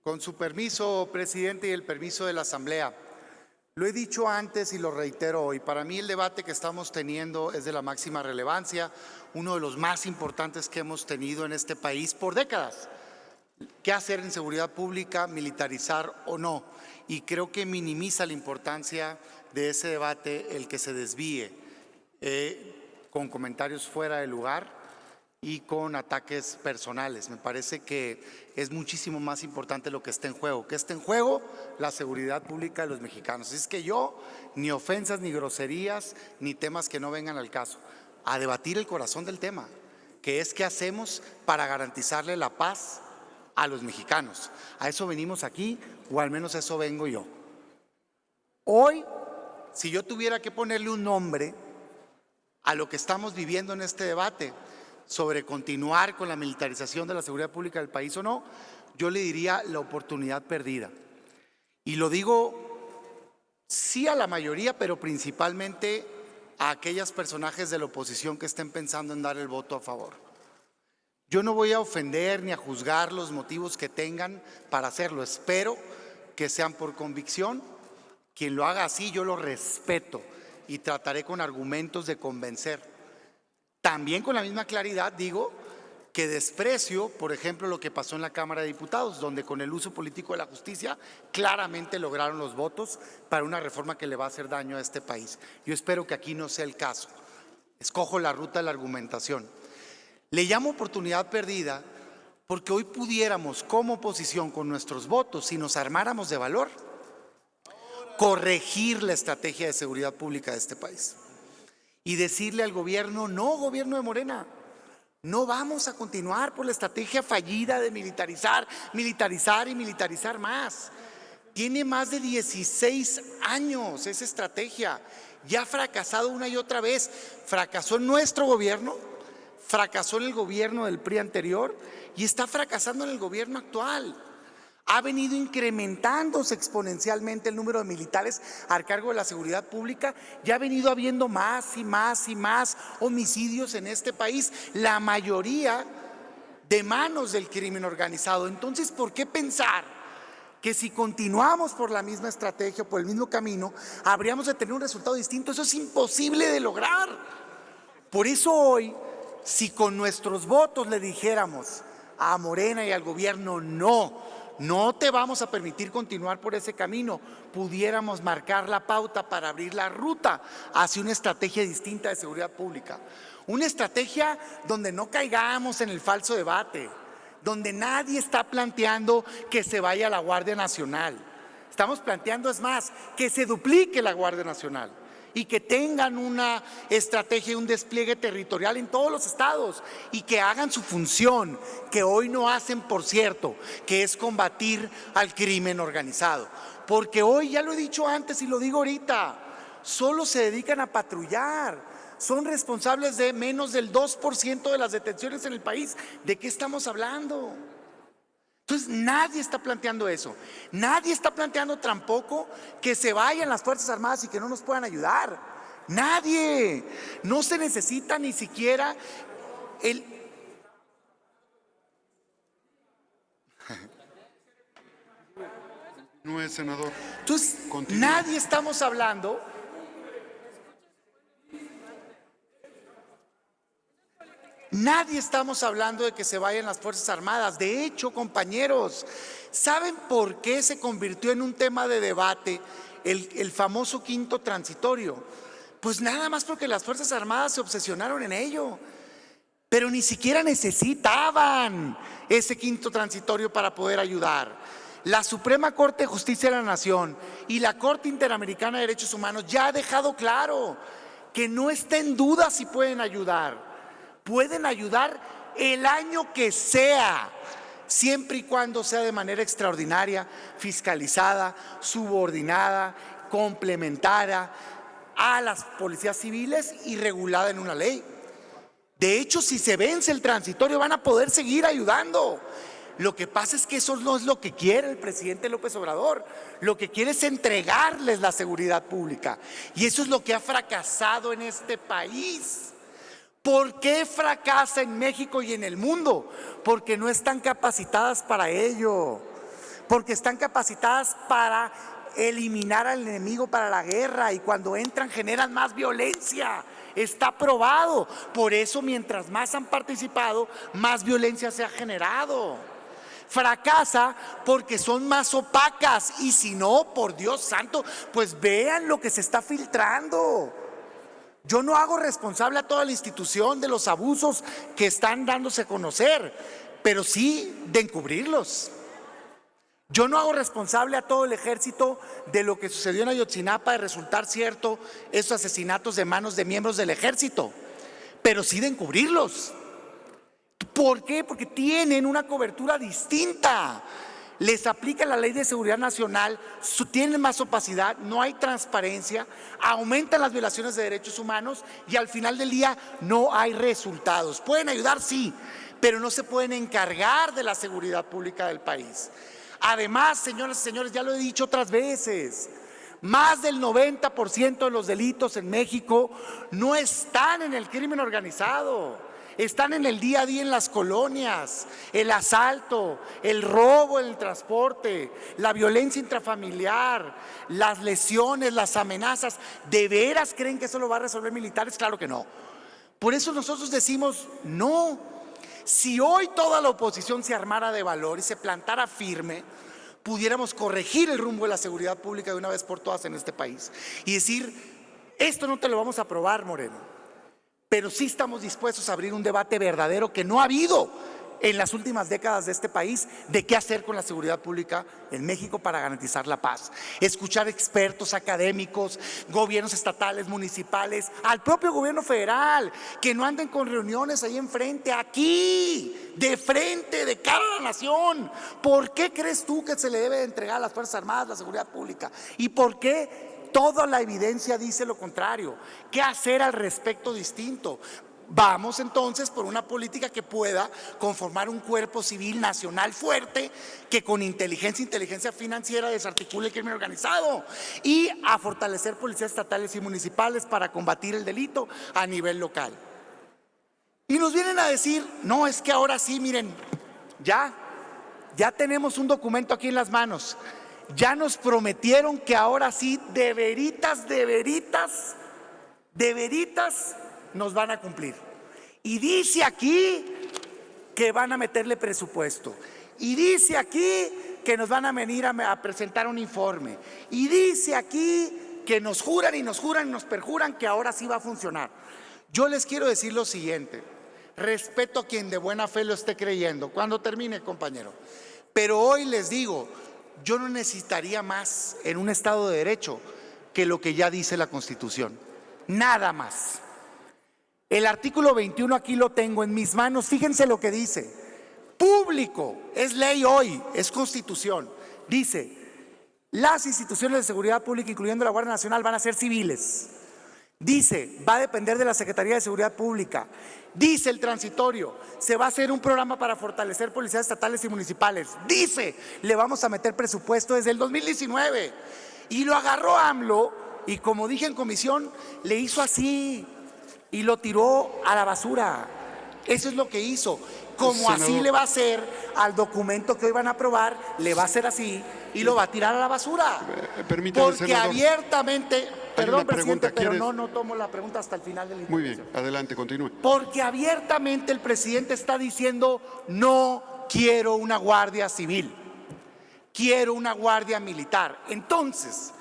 Con su permiso, presidente, y el permiso de la Asamblea. Lo he dicho antes y lo reitero hoy. Para mí el debate que estamos teniendo es de la máxima relevancia, uno de los más importantes que hemos tenido en este país por décadas. ¿Qué hacer en seguridad pública, militarizar o no? Y creo que minimiza la importancia de ese debate el que se desvíe con comentarios fuera de lugar y con ataques personales. Me parece que es muchísimo más importante lo que está en juego. ¿Qué está en juego? La seguridad pública de los mexicanos. Es que yo, ni ofensas, ni groserías, ni temas que no vengan al caso. A debatir el corazón del tema, que es qué hacemos para garantizarle la paz a los mexicanos. A eso venimos aquí, o al menos eso vengo yo. Hoy, si yo tuviera que ponerle un nombre a lo que estamos viviendo en este debate sobre continuar con la militarización de la seguridad pública del país o no, yo le diría la oportunidad perdida. Y lo digo sí a la mayoría, pero principalmente a aquellos personajes de la oposición que estén pensando en dar el voto a favor. Yo no voy a ofender ni a juzgar los motivos que tengan para hacerlo. Espero que sean por convicción. Quien lo haga así, yo lo respeto y trataré con argumentos de convencer. También con la misma claridad digo que desprecio, por ejemplo, lo que pasó en la Cámara de Diputados, donde con el uso político de la justicia claramente lograron los votos para una reforma que le va a hacer daño a este país. Yo espero que aquí no sea el caso. Escojo la ruta de la argumentación. Le llamo oportunidad perdida porque hoy pudiéramos, como oposición, con nuestros votos, si nos armáramos de valor, corregir la estrategia de seguridad pública de este país y decirle al gobierno: no, gobierno de Morena, no vamos a continuar por la estrategia fallida de militarizar y militarizar más. Tiene más de 16 años esa estrategia, ya ha fracasado una y otra vez. Fracasó en nuestro gobierno, fracasó en el gobierno del PRI anterior y está fracasando en el gobierno actual. Ha venido incrementándose exponencialmente el número de militares a cargo de la seguridad pública. Ya ha venido habiendo más y más y más homicidios en este país, la mayoría de manos del crimen organizado. Entonces, ¿por qué pensar que si continuamos por la misma estrategia, por el mismo camino, habríamos de tener un resultado distinto? Eso es imposible de lograr. Por eso hoy, si con nuestros votos le dijéramos a Morena y al gobierno: no te vamos a permitir continuar por ese camino, pudiéramos marcar la pauta para abrir la ruta hacia una estrategia distinta de seguridad pública. Una estrategia donde no caigamos en el falso debate, donde nadie está planteando que se vaya la Guardia Nacional. Estamos planteando, es más, que se duplique la Guardia Nacional y que tengan una estrategia y un despliegue territorial en todos los estados y que hagan su función, que hoy no hacen, por cierto, que es combatir al crimen organizado. Porque hoy, ya lo he dicho antes y lo digo ahorita, solo se dedican a patrullar, son responsables de menos del 2% de las detenciones en el país. ¿De qué estamos hablando? Entonces nadie está planteando eso. Nadie está planteando tampoco que se vayan las Fuerzas Armadas y que no nos puedan ayudar. Nadie. No se necesita ni siquiera el... No es, senador. Entonces, Continúe. nadie estamos hablando... Nadie estamos hablando de que se vayan las Fuerzas Armadas. De hecho, compañeros, ¿saben por qué se convirtió en un tema de debate el famoso quinto transitorio? Pues nada más porque las Fuerzas Armadas se obsesionaron en ello. Pero ni siquiera necesitaban ese quinto transitorio para poder ayudar. La Suprema Corte de Justicia de la Nación y la Corte Interamericana de Derechos Humanos ya ha dejado claro que no está en duda si pueden ayudar. Pueden ayudar el año que sea, siempre y cuando sea de manera extraordinaria, fiscalizada, subordinada, complementaria a las policías civiles y regulada en una ley. De hecho, si se vence el transitorio, van a poder seguir ayudando. Lo que pasa es que eso no es lo que quiere el presidente López Obrador. Lo que quiere es entregarles la seguridad pública. Y eso es lo que ha fracasado en este país. ¿Por qué fracasa en México y en el mundo? Porque no están capacitadas para ello. porque están capacitadas para eliminar al enemigo para la guerra, y cuando entran generan más violencia. Está probado. Por eso, mientras más han participado, más violencia se ha generado. Fracasa porque son más opacas, y si no, por Dios santo, pues vean lo que se está filtrando. Yo no hago responsable a toda la institución de los abusos que están dándose a conocer, pero sí de encubrirlos. Yo no hago responsable a todo el ejército de lo que sucedió en Ayotzinapa, de resultar cierto esos asesinatos de manos de miembros del ejército, pero sí de encubrirlos. ¿Por qué? Porque tienen una cobertura distinta. Les aplica la Ley de Seguridad Nacional, tienen más opacidad, no hay transparencia, aumentan las violaciones de derechos humanos y al final del día no hay resultados. Pueden ayudar, sí, pero no se pueden encargar de la seguridad pública del país. Además, señoras y señores, ya lo he dicho otras veces, más del 90% de los delitos en México no están en el crimen organizado, están en el día a día en las colonias: el asalto, el robo en el transporte, la violencia intrafamiliar, las lesiones, las amenazas. ¿De veras creen que eso lo va a resolver militares? Claro que no. Por eso nosotros decimos no. Si hoy toda la oposición se armara de valor y se plantara firme, pudiéramos corregir el rumbo de la seguridad pública de una vez por todas en este país y decir: esto no te lo vamos a aprobar, Moreno, pero sí estamos dispuestos a abrir un debate verdadero que no ha habido en las últimas décadas de este país, de qué hacer con la seguridad pública en México para garantizar la paz. Escuchar expertos, académicos, gobiernos estatales, municipales, al propio gobierno federal, que no anden con reuniones ahí enfrente, aquí, de frente, de cara a la nación. ¿Por qué crees tú que se le debe entregar a las Fuerzas Armadas la seguridad pública? ¿Y por qué toda la evidencia dice lo contrario? ¿Qué hacer al respecto distinto? Vamos entonces por una política que pueda conformar un cuerpo civil nacional fuerte, que con inteligencia financiera desarticule el crimen organizado, y a fortalecer policías estatales y municipales para combatir el delito a nivel local. Y nos vienen a decir: no, es que ahora sí, miren, ya tenemos un documento aquí en las manos, ya nos prometieron que ahora sí, de veritas nos van a cumplir. Y dice aquí que van a meterle presupuesto. Y dice aquí que nos van a venir a presentar un informe. Y dice aquí que nos juran y nos perjuran que ahora sí va a funcionar. Yo les quiero decir lo siguiente: respeto a quien de buena fe lo esté creyendo. Cuando termine, compañero. Pero hoy les digo, yo no necesitaría más en un Estado de Derecho que lo que ya dice la Constitución. Nada más. El artículo 21 aquí lo tengo en mis manos. Fíjense lo que dice: público, es ley hoy, es Constitución. Dice: las instituciones de seguridad pública, incluyendo la Guardia Nacional, van a ser civiles. Dice: va a depender de la Secretaría de Seguridad Pública. Dice el transitorio: se va a hacer un programa para fortalecer policías estatales y municipales. Dice: le vamos a meter presupuesto desde el 2019. Y lo agarró AMLO y, como dije en comisión, le hizo así y lo tiró a la basura. Eso es lo que hizo. Como así le va a hacer al documento que hoy van a aprobar, le va a hacer así y lo va a tirar a la basura. Permítame, porque senador, abiertamente, perdón, presidente, pero ¿quieres? no tomo la pregunta hasta el final de la Muy intervención. bien, adelante, continúe. Porque abiertamente el presidente está diciendo: no quiero una guardia civil, quiero una guardia militar. Entonces,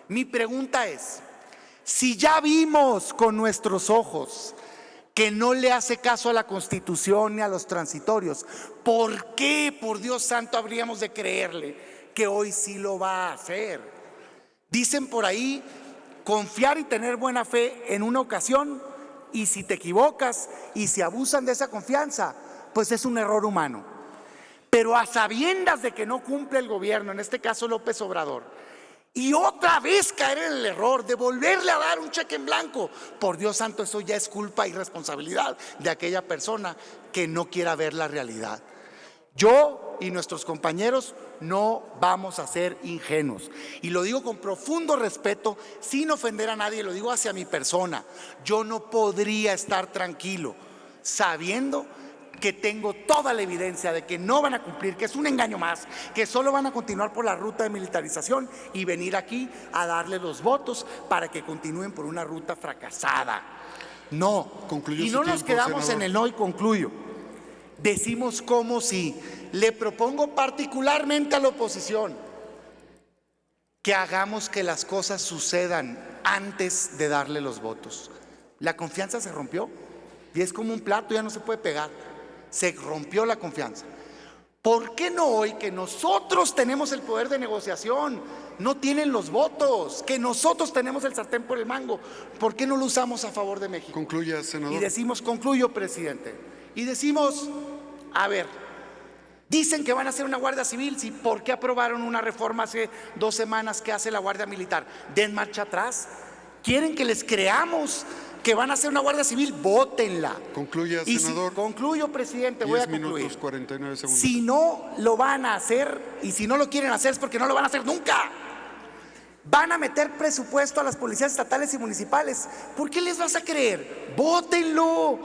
mi pregunta es: si ya vimos con nuestros ojos que no le hace caso a la Constitución ni a los transitorios, ¿por qué, por Dios santo, habríamos de creerle que hoy sí lo va a hacer? Dicen por ahí: confiar y tener buena fe en una ocasión, y si te equivocas y si abusan de esa confianza, pues es un error humano. Pero a sabiendas de que no cumple el gobierno, en este caso López Obrador, y otra vez caer en el error de volverle a dar un cheque en blanco, por Dios santo, eso ya es culpa y responsabilidad de aquella persona que no quiera ver la realidad. Yo y nuestros compañeros no vamos a ser ingenuos, y lo digo con profundo respeto, sin ofender a nadie, lo digo hacia mi persona. Yo no podría estar tranquilo sabiendo que tengo toda la evidencia de que no van a cumplir, que es un engaño más, que solo van a continuar por la ruta de militarización y venir aquí a darle los votos para que continúen por una ruta fracasada. No, Concluyó y su no nos tiempo, quedamos senador. en el no, y concluyo. Decimos como si le propongo particularmente a la oposición que hagamos que las cosas sucedan antes de darle los votos. La confianza se rompió y es como un plato, ya no se puede pegar. Se rompió la confianza. ¿Por qué no hoy, que nosotros tenemos el poder de negociación, no tienen los votos, que nosotros tenemos el sartén por el mango, por qué no lo usamos a favor de México? Concluya, senador. Y decimos, concluyo, presidente, y decimos, a ver, dicen que van a hacer una Guardia Civil, ¿sí? ¿Por qué aprobaron una reforma hace 2 semanas que hace la Guardia Militar? Den marcha atrás. ¿Quieren que les creamos que van a hacer una Guardia Civil? Vótenla. Concluya, Y senador. concluyo, presidente, voy a 10 concluir. minutos, 49 segundos. Si no lo van a hacer y si no lo quieren hacer es porque no lo van a hacer nunca. Van a meter presupuesto a las policías estatales y municipales. ¿Por qué les vas a creer? Vótenlo.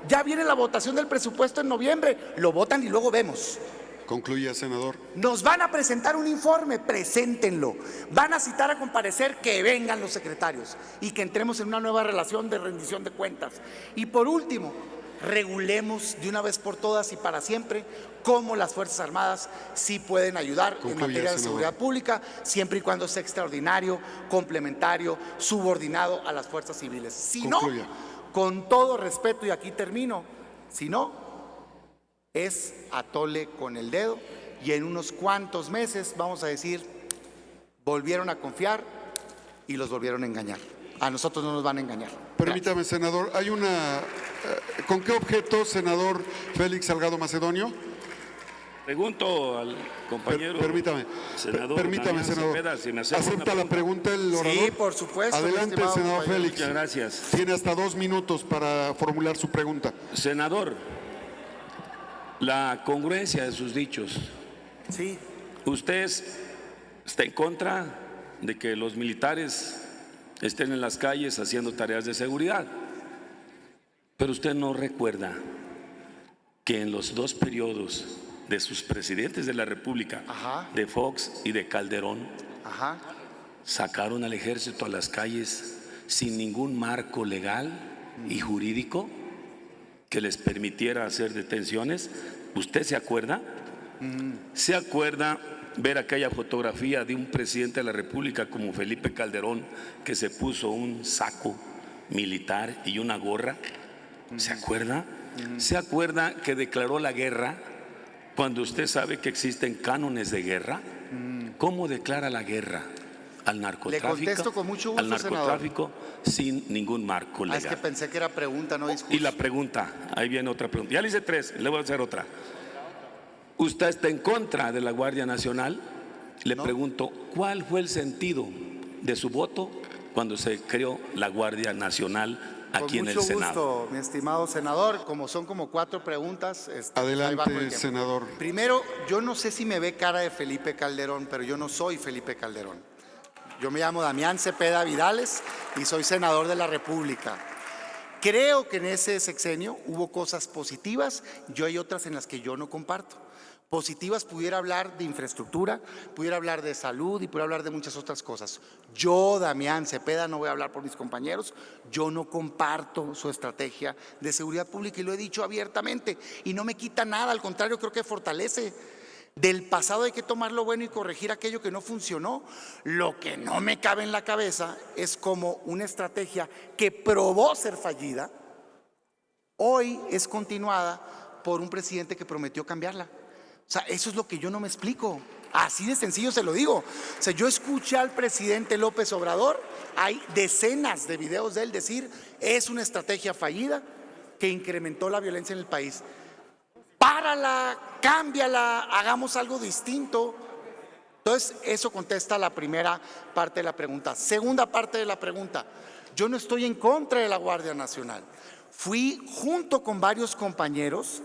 Ya viene la votación del presupuesto en noviembre. Lo votan y luego vemos. Concluya, senador. Nos van a presentar un informe, preséntenlo. Van a citar a comparecer, que vengan los secretarios y que entremos en una nueva relación de rendición de cuentas. Y por último, regulemos de una vez por todas y para siempre cómo las Fuerzas Armadas sí pueden ayudar en materia de seguridad pública, siempre y cuando sea extraordinario, complementario, subordinado a las fuerzas civiles. Si no, con todo respeto, y aquí termino, si no, es atole con el dedo y en unos cuantos meses vamos a decir, volvieron a confiar y los volvieron a engañar. A nosotros no nos van a engañar. Permítame, senador, hay una... ¿Con qué objeto, senador Félix Salgado Macedonio? Pregunto al compañero. Permítame, senador. Cepeda, si me ¿Acepta la pregunta el orador? Sí, por supuesto. Adelante, senador Félix. Muchas gracias. Tiene hasta 2 minutos para formular su pregunta. Senador, la congruencia de sus dichos. Sí. ¿Usted está en contra de que los militares estén en las calles haciendo tareas de seguridad? Pero usted no recuerda que en los 2 periodos de sus presidentes de la República, de Fox y de Calderón, sacaron al ejército a las calles sin ningún marco legal y jurídico que les permitiera hacer detenciones. ¿Usted se acuerda? ¿Se acuerda ver aquella fotografía de un presidente de la República como Felipe Calderón que se puso un saco militar y una gorra? ¿Se acuerda? ¿Se acuerda que declaró la guerra cuando usted sabe que existen cánones de guerra? ¿Cómo declara la guerra? Al narcotráfico. Le contesto con mucho gusto, al narcotráfico, senador. sin ningún marco legal. Es que pensé que era pregunta, no discurso. Y la pregunta, ahí viene otra pregunta. Ya le hice 3, le voy a hacer otra. ¿Usted está en contra de la Guardia Nacional? Le pregunto, ¿cuál fue el sentido de su voto cuando se creó la Guardia Nacional aquí en el Senado? Con mucho gusto, mi estimado senador. Como son como 4 preguntas. Adelante, senador. Primero, yo no sé si me ve cara de Felipe Calderón, pero yo no soy Felipe Calderón. Yo me llamo Damián Cepeda Vidales y soy senador de la República. Creo que en ese sexenio hubo cosas positivas, yo hay otras en las que yo no comparto. Positivas, pudiera hablar de infraestructura, pudiera hablar de salud y pudiera hablar de muchas otras cosas. Yo, Damián Cepeda, no voy a hablar por mis compañeros, yo no comparto su estrategia de seguridad pública y lo he dicho abiertamente y no me quita nada, al contrario, creo que fortalece. Del pasado hay que tomar lo bueno y corregir aquello que no funcionó. Lo que no me cabe en la cabeza es como una estrategia que probó ser fallida, hoy es continuada por un presidente que prometió cambiarla. O sea, eso es lo que yo no me explico. Así de sencillo se lo digo. O sea, yo escuché al presidente López Obrador, hay decenas de videos de él decir, es una estrategia fallida que incrementó la violencia en el país. Párala, cámbiala, hagamos algo distinto. Entonces, eso contesta la primera parte de la pregunta. Segunda parte de la pregunta, yo no estoy en contra de la Guardia Nacional. Fui junto con varios compañeros,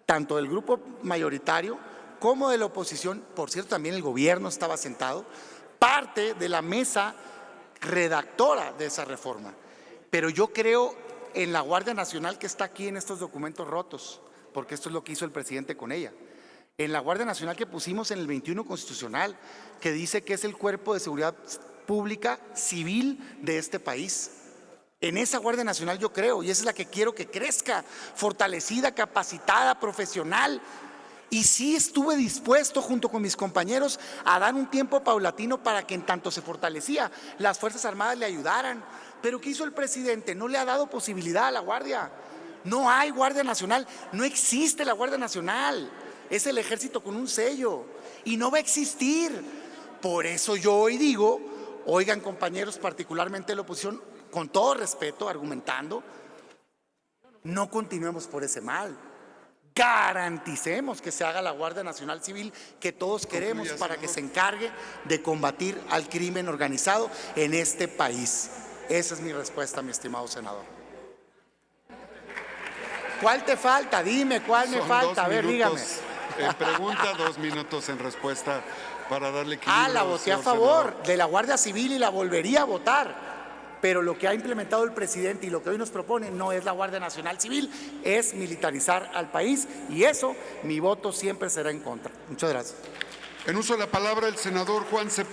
tanto del grupo mayoritario como de la oposición, por cierto, también el gobierno estaba sentado, parte de la mesa redactora de esa reforma. Pero yo creo en la Guardia Nacional que está aquí en estos documentos rotos. porque esto es lo que hizo el presidente con ella. En la Guardia Nacional que pusimos en el 21 constitucional, que dice que es el cuerpo de seguridad pública civil de este país. En esa Guardia Nacional yo creo, y esa es la que quiero que crezca, fortalecida, capacitada, profesional. Y sí estuve dispuesto junto con mis compañeros a dar un tiempo paulatino para que en tanto se fortalecía, las Fuerzas Armadas le ayudaran. Pero ¿qué hizo el presidente? No le ha dado posibilidad a la Guardia. No hay Guardia Nacional, no existe la Guardia Nacional. Es el ejército con un sello y no va a existir. Por eso yo hoy digo, oigan compañeros, particularmente de la oposición, con todo respeto, argumentando, no continuemos por ese mal. Garanticemos que se haga la Guardia Nacional Civil que todos queremos para que se encargue de combatir al crimen organizado en este país. Esa es mi respuesta, mi estimado senador. ¿Cuál te falta? Dime, ¿cuál me falta? A ver, dígame. En pregunta, 2 minutos en respuesta para darle equilibrio. La voté a favor de la Guardia Civil y la volvería a votar. Pero lo que ha implementado el presidente y lo que hoy nos propone no es la Guardia Nacional Civil, es militarizar al país, y eso mi voto siempre será en contra. Muchas gracias. En uso de la palabra el senador Juan Cepeda.